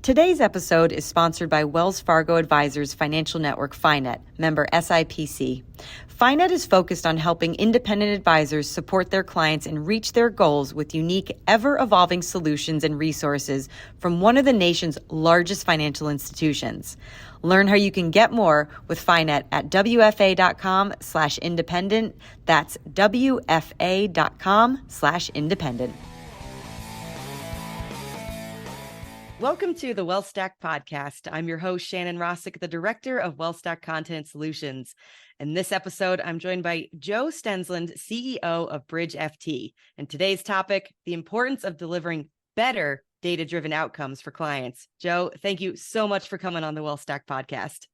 Today's episode is sponsored by Wells Fargo Advisors Financial Network FiNet, member SIPC. FiNet is focused on helping independent advisors support their clients and reach their goals with unique, ever-evolving solutions and resources from one of the nation's largest financial institutions. Learn how you can get more with FiNet at wfa.com/independent. That's wfa.com/independent. Welcome to the WealthStack podcast. I'm your host, Shannon Rosic, the director of WealthStack Content and Solutions. In this episode, I'm joined by Joe Stensland, CEO of BridgeFT. And today's topic, the importance of delivering better data-driven outcomes for clients. Joe, thank you so much for coming on the WealthStack podcast.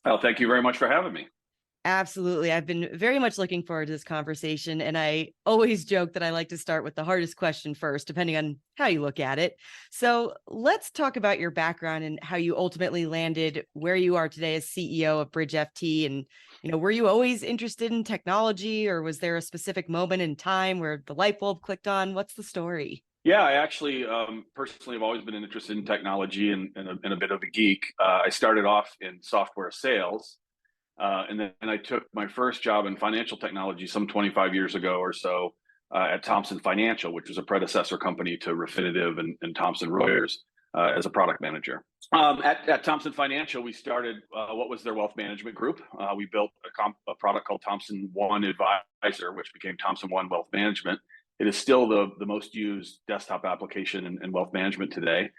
Well, thank you very much for having me. Absolutely. I've been very much looking forward to this conversation. And I always joke that I like to start with the hardest question first, depending on how you look at it. So let's talk about your background and how you ultimately landed where you are today as CEO of BridgeFT. And, were you always interested in technology, or was there a specific moment in time where the light bulb clicked on? What's the story? Yeah, I actually personally have always been interested in technology and a bit of a geek. I started off in software sales. And then I took my first job in financial technology some 25 years ago or so at Thomson Financial, which was a predecessor company to Refinitiv and Thomson Reuters as a product manager. At Thomson Financial, we started what was their wealth management group. We built a product called Thomson One Advisor, which became Thomson One Wealth Management. It is still the most used desktop application in wealth management today.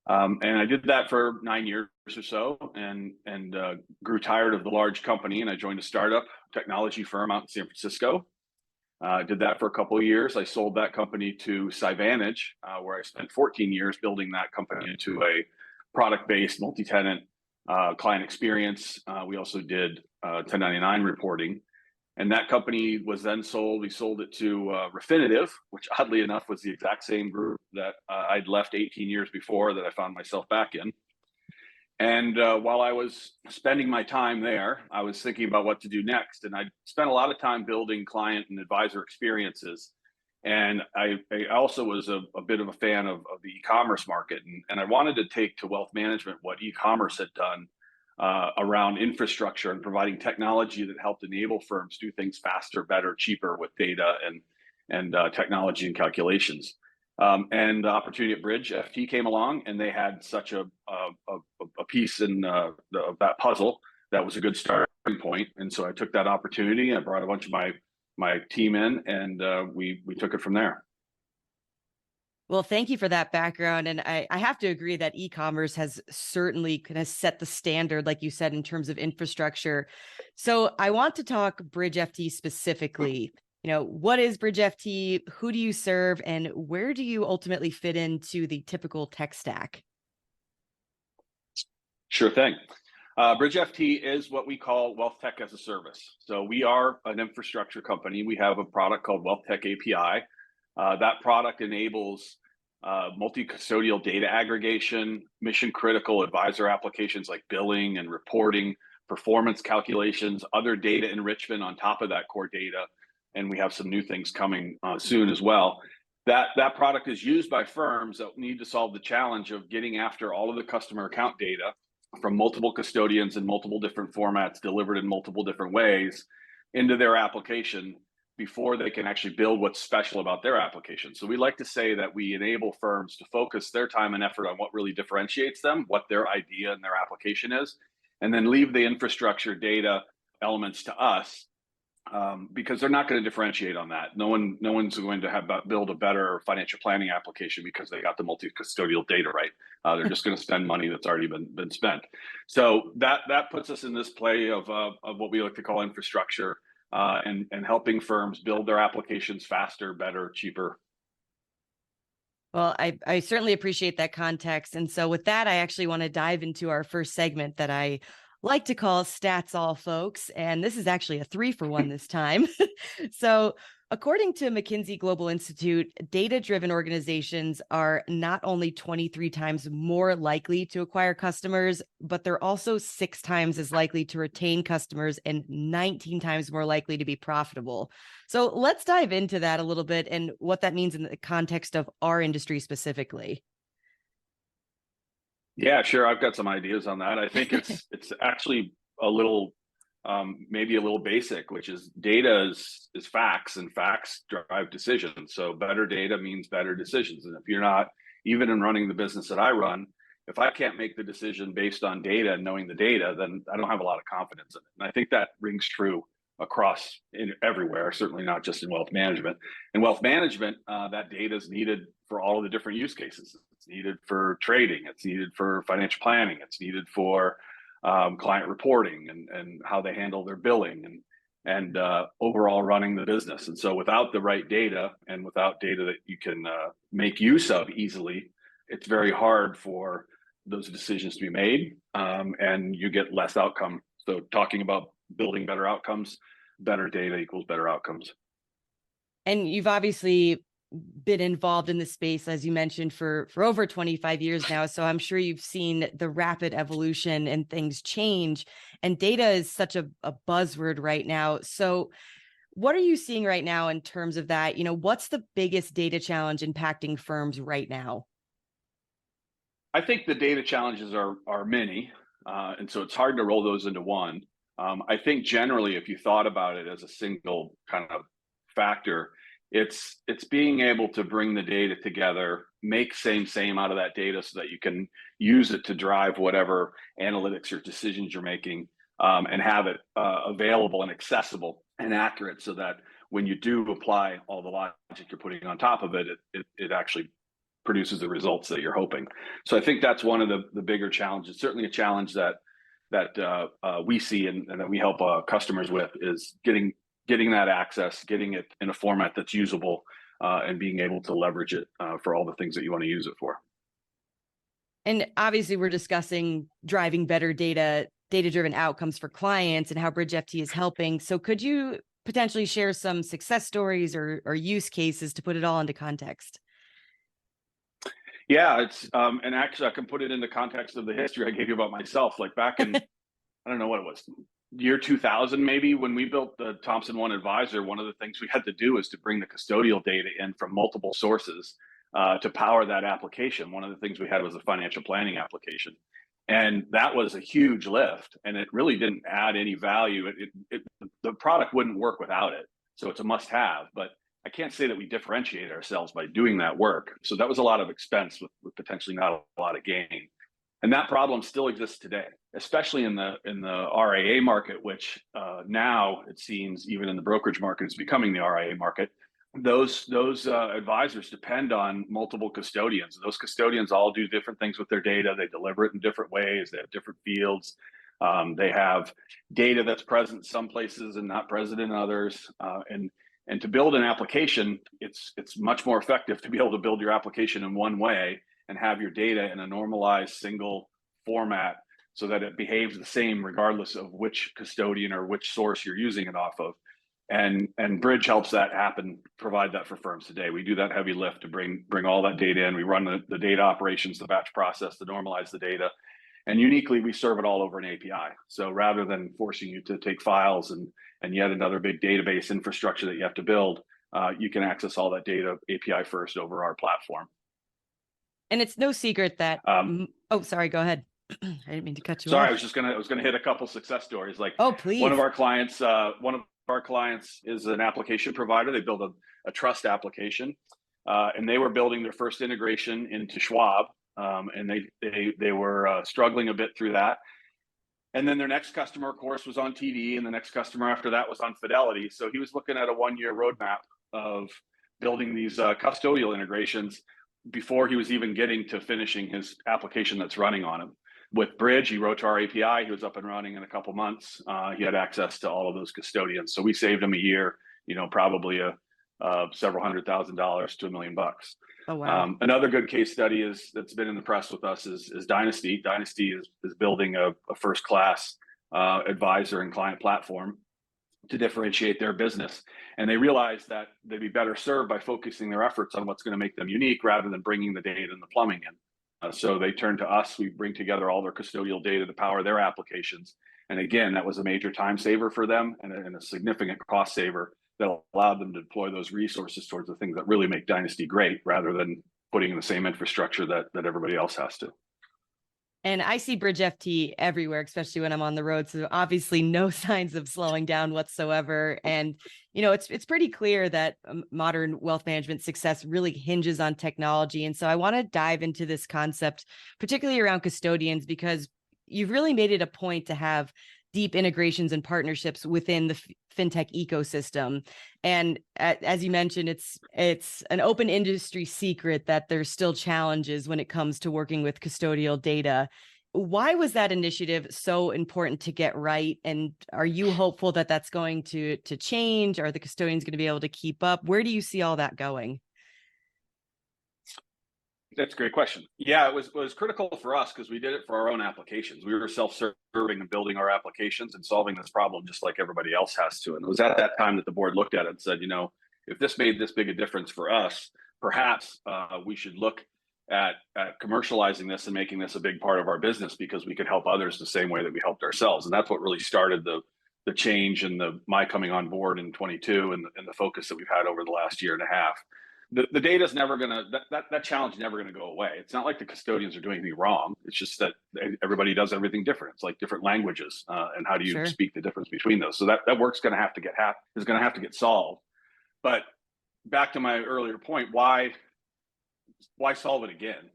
And I did that for 9 years or so and grew tired of the large company. And I joined a startup technology firm out in San Francisco. Did that for a couple of years. I sold that company to Cyvantage, where I spent 14 years building that company into a product-based multi-tenant client experience. We also did 1099 reporting. And that company was then sold. We sold it to Refinitiv, which oddly enough was the exact same group that I'd left 18 years before that I found myself back in. And while I was spending my time there, I was thinking about what to do next. And I spent a lot of time building client and advisor experiences. And I also was a bit of a fan of the e-commerce market. And I wanted to take to wealth management what e-commerce had done around infrastructure and providing technology that helped enable firms do things faster, better, cheaper with data and technology and calculations. And the opportunity at BridgeFT came along, and they had such a piece of that puzzle that was a good starting point. And so I took that opportunity. I brought a bunch of my team in, and we took it from there. Well, thank you for that background. And I have to agree that e-commerce has certainly kind of set the standard, like you said, in terms of infrastructure. So I want to talk BridgeFT specifically. What is BridgeFT? Who do you serve? And where do you ultimately fit into the typical tech stack? Sure thing. BridgeFT is what we call WealthTech-as-a-Service. So we are an infrastructure company. We have a product called WealthTech API. That product enables multi-custodial data aggregation, mission-critical advisor applications like billing and reporting, performance calculations, other data enrichment on top of that core data. And we have some new things coming soon as well. That product is used by firms that need to solve the challenge of getting after all of the customer account data from multiple custodians in multiple different formats, delivered in multiple different ways into their application before they can actually build what's special about their application. So we like to say that we enable firms to focus their time and effort on what really differentiates them, what their idea and their application is, and then leave the infrastructure data elements to us, because they're not going to differentiate on that. No one's going to build a better financial planning application because they got the multi-custodial data right. They're just going to spend money that's already been spent. So that puts us in this play of what we like to call infrastructure. And helping firms build their applications faster, better, cheaper. Well, I certainly appreciate that context. And so with that, I actually want to dive into our first segment that I like to call Stats All Folks. And this is actually a 3-for-1 this time. So according to McKinsey Global Institute, data-driven organizations are not only 23 times more likely to acquire customers, but they're also 6 times as likely to retain customers and 19 times more likely to be profitable. So let's dive into that a little bit and what that means in the context of our industry specifically. Yeah, sure. I've got some ideas on that. I think it's actually a little maybe a little basic, which is data is facts, and facts drive decisions. So better data means better decisions. And if you're not, even in running the business that I run, if I can't make the decision based on data and knowing the data, then I don't have a lot of confidence in it. And I think that rings true across everywhere, certainly not just in wealth management. In wealth management, that data is needed for all of the different use cases. It's needed for trading. It's needed for financial planning. It's needed for client reporting and how they handle their billing and overall running the business. And so without the right data and without data that you can make use of easily, it's very hard for those decisions to be made, and you get less outcome. So talking about building better outcomes, better data equals better outcomes. And you've obviously been involved in the space, as you mentioned, for over 25 years now. So I'm sure you've seen the rapid evolution and things change. And data is such a buzzword right now. So what are you seeing right now in terms of that? What's the biggest data challenge impacting firms right now? I think the data challenges are many, and so it's hard to roll those into one. I think generally, if you thought about it as a single kind of factor, it's being able to bring the data together, make same out of that data, so that you can use it to drive whatever analytics or decisions you're making, and have it available and accessible and accurate, so that when you do apply all the logic you're putting on top of it, it actually produces the results that you're hoping. So I think that's one of the bigger challenges. Certainly a challenge that we see and that we help customers with is getting that access, getting it in a format that's usable, and being able to leverage it for all the things that you want to use it for. And obviously, we're discussing driving better data-driven outcomes for clients and how BridgeFT is helping. So could you potentially share some success stories or use cases to put it all into context? Yeah, it's and actually I can put it into context of the history I gave you about myself. Like back in, I don't know what it was, year 2000 maybe, when we built the Thompson One Advisor, one of the things we had to do is to bring the custodial data in from multiple sources to power that application. One of the things we had was a financial planning application, and that was a huge lift, and it really didn't add any value. The product wouldn't work without it, so it's a must-have. But I can't say that we differentiate ourselves by doing that work. So that was a lot of expense with potentially not a lot of gain. And that problem still exists today, especially in the RIA market, which now it seems even in the brokerage market is becoming the RIA market. Those advisors depend on multiple custodians. Those custodians all do different things with their data. They deliver it in different ways. They have different fields. They have data that's present some places and not present in others. And to build an application, it's much more effective to be able to build your application in one way and have your data in a normalized single format, so that it behaves the same regardless of which custodian or which source you're using it off of. And Bridge helps that happen, provide that for firms today. We do that heavy lift to bring all that data in. We run the data operations, the batch process to normalize the data. And uniquely, we serve it all over an API. So rather than forcing you to take files and yet another big database infrastructure that you have to build, you can access all that data API first over our platform. And it's no secret that, oh, sorry, go ahead. I didn't mean to cut you off. Sorry, I was gonna hit a couple success stories. Like, oh, please. One of our clients is an application provider. They build a trust application, and they were building their first integration into Schwab, and they were struggling a bit through that. And then their next customer, of course, was on TD, and the next customer after that was on Fidelity. So he was looking at a 1-year roadmap of building these custodial integrations before he was even getting to finishing his application that's running on him. With Bridge, he wrote to our API. He was up and running in a couple months. He had access to all of those custodians. So we saved him a year, probably several $100,000 to $1 million. Oh, wow. Another good case study that's been in the press with us is Dynasty. Dynasty is building a first-class advisor and client platform to differentiate their business. And they realized that they'd be better served by focusing their efforts on what's going to make them unique rather than bringing the data and the plumbing in. So they turned to us. We bring together all their custodial data to power their applications. And again, that was a major time saver for them and a significant cost saver that allowed them to deploy those resources towards the things that really make Dynasty great, rather than putting in the same infrastructure that everybody else has to. And I see BridgeFT everywhere, especially when I'm on the road. So obviously no signs of slowing down whatsoever. And, it's pretty clear that modern wealth management success really hinges on technology. And so I want to dive into this concept, particularly around custodians, because you've really made it a point to have deep integrations and partnerships within the fintech ecosystem. And as you mentioned, it's an open industry secret that there's still challenges when it comes to working with custodial data. Why was that initiative so important to get right? And are you hopeful that that's going to change? Are the custodians going to be able to keep up? Where do you see all that going? That's a great question. Yeah, it was critical for us because we did it for our own applications. We were self-serving and building our applications and solving this problem just like everybody else has to. And it was at that time that the board looked at it and said, if this made this big a difference for us, perhaps we should look at commercializing this and making this a big part of our business because we could help others the same way that we helped ourselves. And that's what really started the change and my coming on board in 22 and the focus that we've had over the last year and a half. The data is never going to, that challenge is never going to go away. It's not like the custodians are doing anything wrong. It's just that everybody does everything different. It's like different languages and how do you speak the difference between those? So that work's going to have to get solved. But back to my earlier point, why solve it again?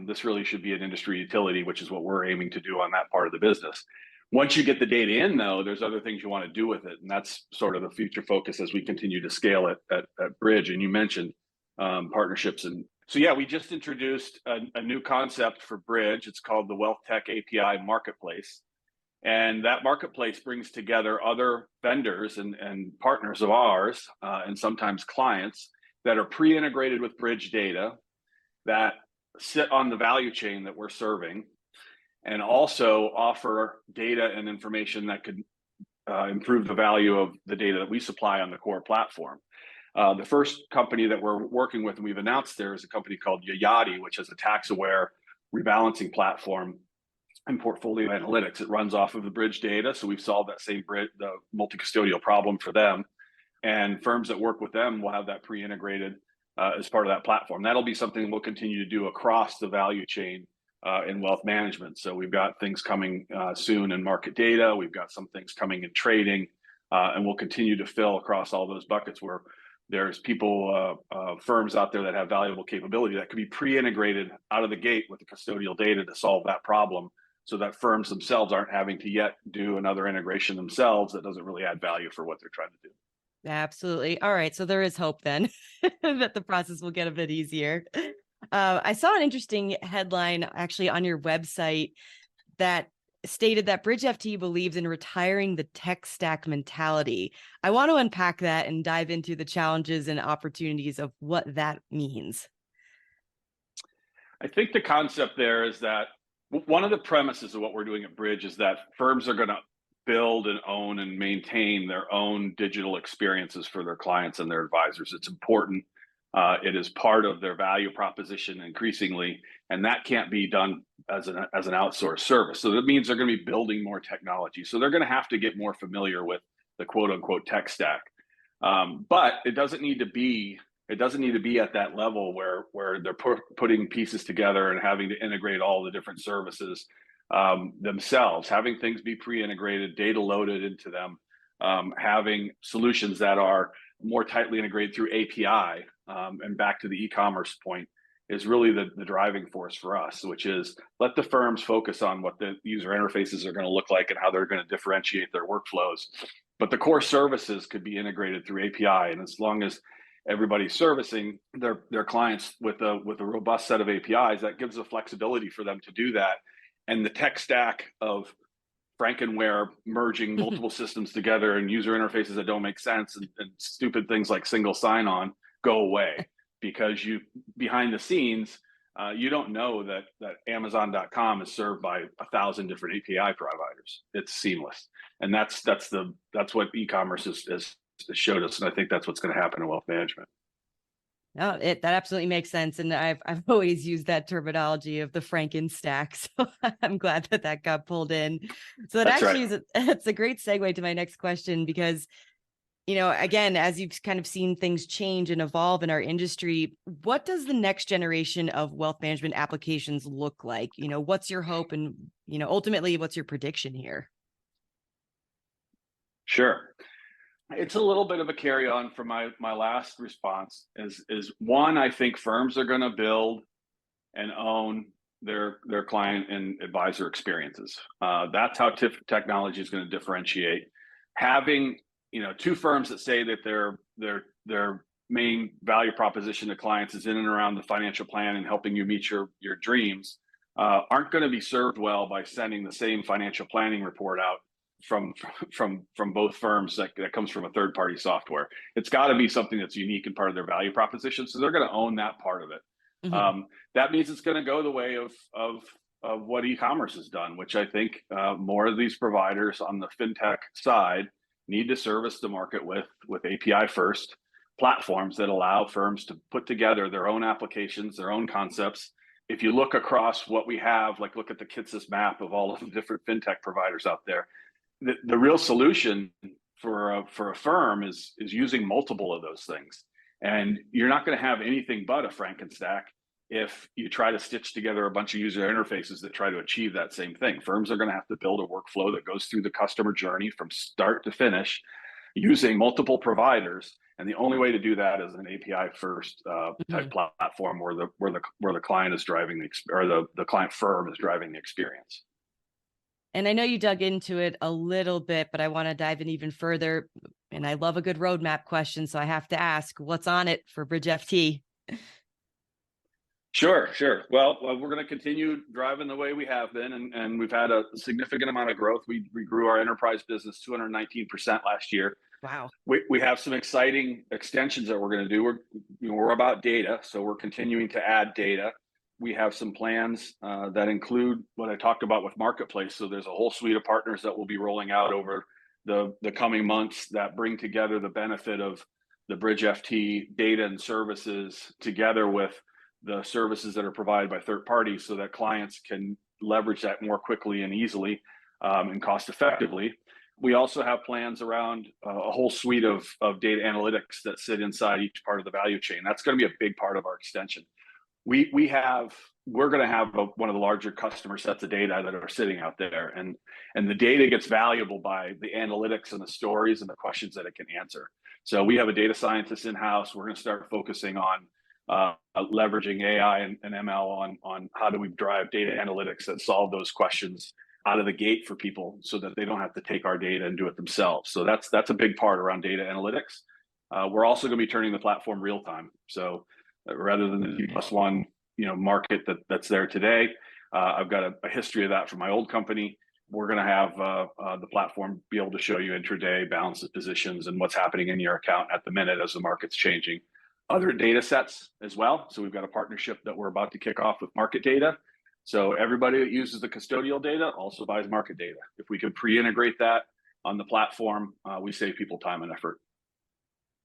This really should be an industry utility, which is what we're aiming to do on that part of the business. Once you get the data in, though, there's other things you want to do with it. And that's sort of the future focus as we continue to scale it at Bridge. And you mentioned partnerships. And so, yeah, we just introduced a new concept for Bridge. It's called the WealthTech API Marketplace. And that marketplace brings together other vendors and partners of ours and sometimes clients that are pre-integrated with Bridge data that sit on the value chain that we're serving and also offer data and information that could improve the value of the data that we supply on the core platform. The first company that we're working with and we've announced there is a company called Yayati, which is a tax-aware rebalancing platform and portfolio analytics. It runs off of the Bridge data. So we've solved that same the multi-custodial problem for them. And firms that work with them will have that pre-integrated as part of that platform. That'll be something we'll continue to do across the value chain in wealth management. So we've got things coming soon in market data. We've got some things coming in trading, and we'll continue to fill across all those buckets where there's firms out there that have valuable capability that could be pre-integrated out of the gate with the custodial data to solve that problem so that firms themselves aren't having to yet do another integration themselves that doesn't really add value for what they're trying to do. Absolutely. All right. So there is hope then that the process will get a bit easier. I saw an interesting headline actually on your website that stated that BridgeFT believes in retiring the tech stack mentality. I want to unpack that and dive into the challenges and opportunities of what that means. I think the concept there is that one of the premises of what we're doing at Bridge is that firms are going to build and own and maintain their own digital experiences for their clients and their advisors. It's important. It is part of their value proposition increasingly, and that can't be done as an outsourced service. So that means they're going to be building more technology. So they're going to have to get more familiar with the quote unquote tech stack. But it doesn't need to be at that level where they're putting pieces together and having to integrate all the different services themselves, having things be pre-integrated, data loaded into them, having solutions that are more tightly integrated through API, and back to the e-commerce point is really the driving force for us, which is let the firms focus on what the user interfaces are going to look like and how they're going to differentiate their workflows. But the core services could be integrated through API. And as long as everybody's servicing their clients with a robust set of APIs, that gives the flexibility for them to do that. And the tech stack of Frankenware merging multiple systems together and user interfaces that don't make sense and stupid things like single sign-on go away because behind the scenes, you don't know that Amazon.com is served by 1,000 different API providers. It's seamless. And that's what e-commerce has showed us. And I think that's what's going to happen in wealth management. No, that absolutely makes sense. And I've always used that terminology of the Franken stack. So I'm glad that got pulled in. So it's a great segue to my next question, because Again, as you've kind of seen things change and evolve in our industry, what does the next generation of wealth management applications look like? What's your hope and, ultimately, what's your prediction here? Sure. It's a little bit of a carry on from my last response is one, I think firms are going to build and own their client and advisor experiences. That's how technology is going to differentiate. Having two firms that say that their main value proposition to clients is in and around the financial plan and helping you meet your dreams aren't going to be served well by sending the same financial planning report out from both firms that comes from a third party software. It's got to be something that's unique and part of their value proposition. So they're going to own that part of it. Mm-hmm. That means it's going to go the way of what e-commerce has done, which I think more of these providers on the fintech side need to service the market with API first platforms that allow firms to put together their own applications, their own concepts. If you look across what we have, like look at the Kitsis map of all of the different fintech providers out there, the real solution for a firm is using multiple of those things. And you're not going to have anything but a Frankenstack if you try to stitch together a bunch of user interfaces that try to achieve that same thing. Firms are going to have to build a workflow that goes through the customer journey from start to finish using multiple providers. And the only way to do that is an API first type platform where the client is driving the client firm is driving the experience. And I know you dug into it a little bit, but I want to dive in even further. And I love a good roadmap question, so I have to ask, what's on it for BridgeFT? Sure. Well, we're going to continue driving the way we have been, and we've had a significant amount of growth. We grew our enterprise business 219% last year. Wow. We have some exciting extensions that we're going to do. We're about data, so we're continuing to add data. We have some plans that include what I talked about with Marketplace. So there's a whole suite of partners that we'll be rolling out over the coming months that bring together the benefit of the BridgeFT data and services together with the services that are provided by third parties so that clients can leverage that more quickly and easily and cost effectively. We also have plans around a whole suite of data analytics that sit inside each part of the value chain. That's going to be a big part of our extension. We're going to have one of the larger customer sets of data that are sitting out there, and the data gets valuable by the analytics and the stories and the questions that it can answer. So we have a data scientist in-house. We're going to start focusing on leveraging AI and ML on how do we drive data analytics that solve those questions out of the gate for people so that they don't have to take our data and do it themselves. So that's a big part around data analytics. We're also going to be turning the platform real time. So rather than the T+1 market that's there today, I've got a history of that from my old company. We're going to have the platform be able to show you intraday balances, positions, and what's happening in your account at the minute as the market's changing. Other data sets as well. So we've got a partnership that we're about to kick off with market data. So everybody that uses the custodial data also buys market data. If we could pre-integrate that on the platform, we save people time and effort.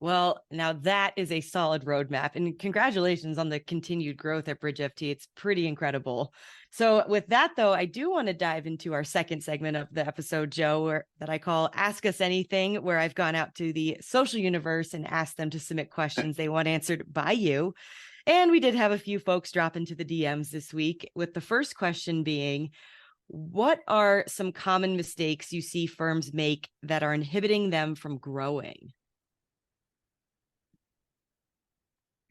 Well, now that is a solid roadmap, and congratulations on the continued growth at BridgeFT. It's pretty incredible. So with that, though, I do want to dive into our second segment of the episode, Joe, that I call Ask Us Anything, where I've gone out to the social universe and asked them to submit questions they want answered by you. And we did have a few folks drop into the DMs this week, with the first question being, what are some common mistakes you see firms make that are inhibiting them from growing?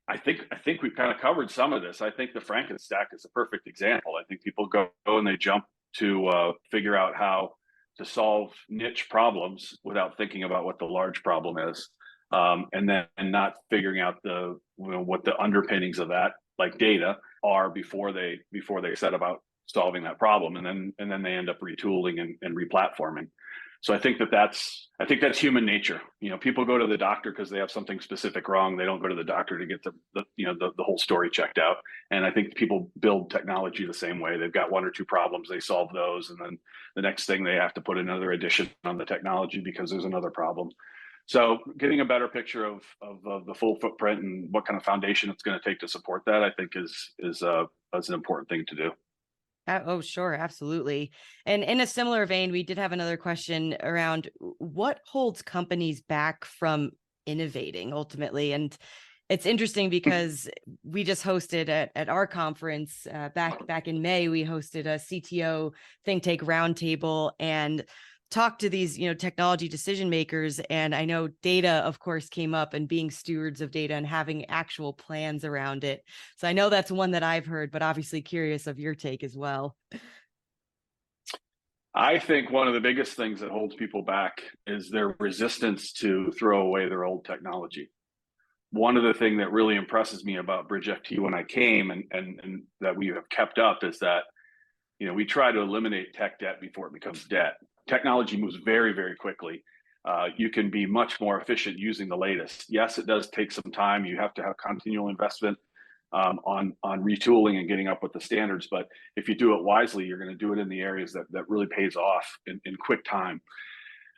I think we've kind of covered some of this. I think the Frankenstack is a perfect example. I think people go and they jump to figure out how to solve niche problems without thinking about what the large problem is, and then not figuring out what the underpinnings of that, like data, are before they set about solving that problem, and then they end up retooling and replatforming. So I think that's human nature. People go to the doctor because they have something specific wrong. They don't go to the doctor to get the whole story checked out. And I think people build technology the same way. They've got one or two problems, they solve those, and then the next thing they have to put another addition on the technology because there's another problem. So getting a better picture of the full footprint and what kind of foundation it's going to take to support that, I think is an important thing to do. Oh, sure. Absolutely. And in a similar vein, we did have another question around what holds companies back from innovating ultimately. And it's interesting because we just hosted at our conference back in May, we hosted a CTO think tank roundtable and talked to these, technology decision makers. And I know data, of course, came up, and being stewards of data and having actual plans around it. So I know that's one that I've heard, but obviously curious of your take as well. I think one of the biggest things that holds people back is their resistance to throw away their old technology. One of the things that really impresses me about BridgeFT when I came and that we have kept up is that, we try to eliminate tech debt before it becomes debt. Technology moves very, very quickly. You can be much more efficient using the latest. Yes, it does take some time. You have to have continual investment on retooling and getting up with the standards. But if you do it wisely, you're going to do it in the areas that really pays off in quick time.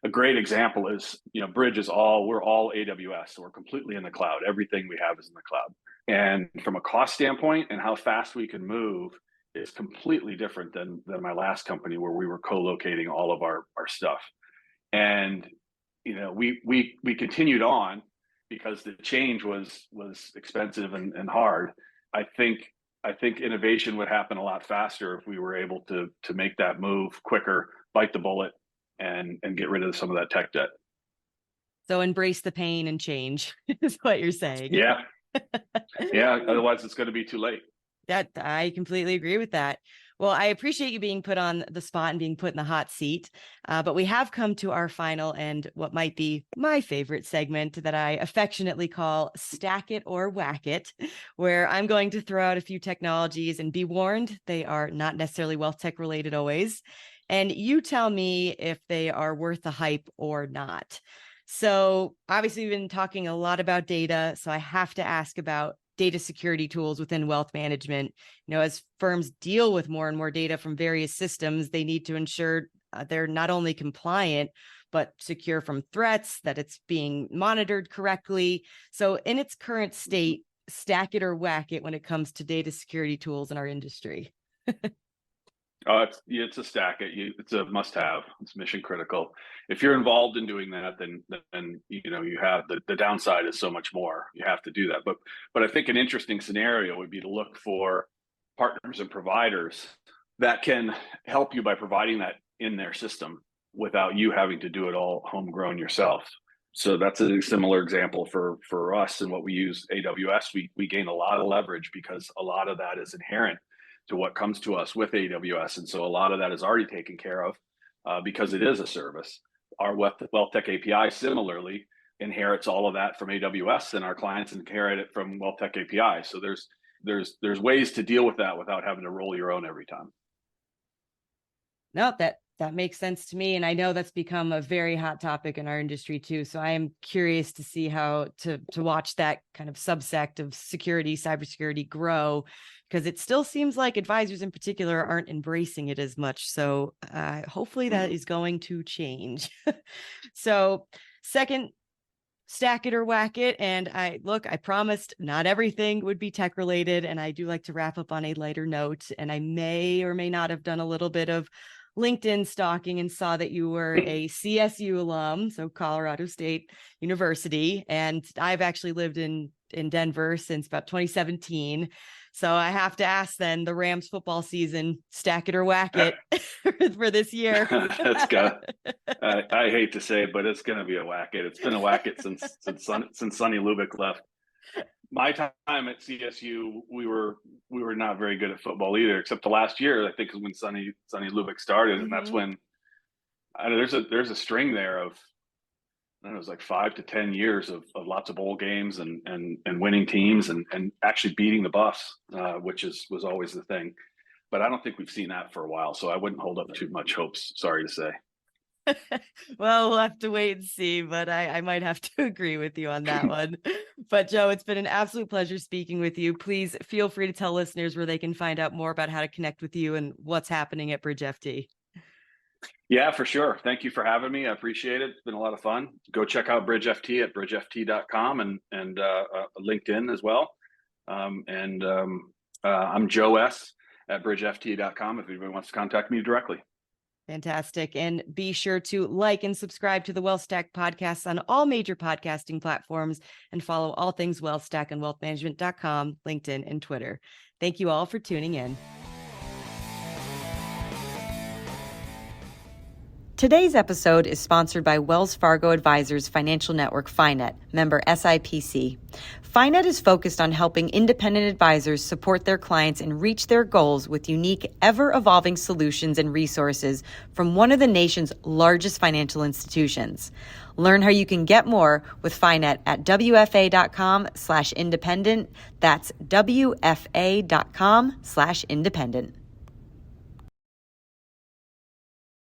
A great example is, Bridge is we're all AWS, so we're completely in the cloud. Everything we have is in the cloud. And from a cost standpoint and how fast we can move is completely different than my last company where we were co-locating all of our stuff. And, we continued on because the change was expensive and hard. I think innovation would happen a lot faster if we were able to make that move quicker, bite the bullet, and get rid of some of that tech debt. So embrace the pain and change is what you're saying. Yeah. Yeah. Otherwise it's going to be too late. That I completely agree with that. Well, I appreciate you being put on the spot and being put in the hot seat. But we have come to our final and what might be my favorite segment that I affectionately call Stack It or Whack It, where I'm going to throw out a few technologies and be warned, they are not necessarily wealth tech related always. And you tell me if they are worth the hype or not. So obviously, we've been talking a lot about data. So I have to ask about data security tools within wealth management. As firms deal with more and more data from various systems, they need to ensure they're not only compliant, but secure from threats, that it's being monitored correctly. So in its current state, stack it or whack it when it comes to data security tools in our industry. It's a stack. It's a must-have. It's mission critical. If you're involved in doing that, then you have the downside is so much more. You have to do that. But I think an interesting scenario would be to look for partners and providers that can help you by providing that in their system without you having to do it all homegrown yourself. So that's a similar example for us and what we use AWS. We gain a lot of leverage because a lot of that is inherent to what comes to us with AWS. And so a lot of that is already taken care of because it is a service. Our WealthTech API similarly inherits all of that from AWS, and our clients inherit it from WealthTech API. So there's ways to deal with that without having to roll your own every time. No, that makes sense to me. And I know that's become a very hot topic in our industry too. So I am curious to see how to watch that kind of subsect of security, cybersecurity grow, because it still seems like advisors in particular aren't embracing it as much. So hopefully that is going to change. So second, stack it or whack it. And I promised not everything would be tech related. And I do like to wrap up on a lighter note. And I may or may not have done a little bit of LinkedIn stalking and saw that you were a CSU alum, so Colorado State University. And I've actually lived in Denver since about 2017. So I have to ask then, the Rams football season, stack it or whack it for this year. That's good. I hate to say it, but it's going to be a whack it. It's been a whack it since Sonny Lubick left. My time at CSU, we were not very good at football either, except the last year, I think, is when Sonny Lubick started. And that's when there's a string there of, I don't know, it was like 5 to 10 years of lots of bowl games and winning teams and actually beating the Buffs, which was always the thing. But I don't think we've seen that for a while, so I wouldn't hold up too much hopes. Sorry to say. Well, we'll have to wait and see, but I might have to agree with you on that one. But Joe, it's been an absolute pleasure speaking with you. Please feel free to tell listeners where they can find out more about how to connect with you and what's happening at BridgeFT. Yeah, for sure. Thank you for having me. I appreciate it. It's been a lot of fun. Go check out BridgeFT at bridgeft.com and LinkedIn as well. I'm Joe S. at bridgeft.com if anybody wants to contact me directly. Fantastic. And be sure to like and subscribe to the WealthStack podcasts on all major podcasting platforms and follow all things WealthStack on wealthmanagement.com, LinkedIn, and Twitter. Thank you all for tuning in. Today's episode is sponsored by Wells Fargo Advisors Financial Network FiNet, member SIPC. FiNet is focused on helping independent advisors support their clients and reach their goals with unique, ever-evolving solutions and resources from one of the nation's largest financial institutions. Learn how you can get more with FiNet at wfa.com/independent. That's wfa.com/independent.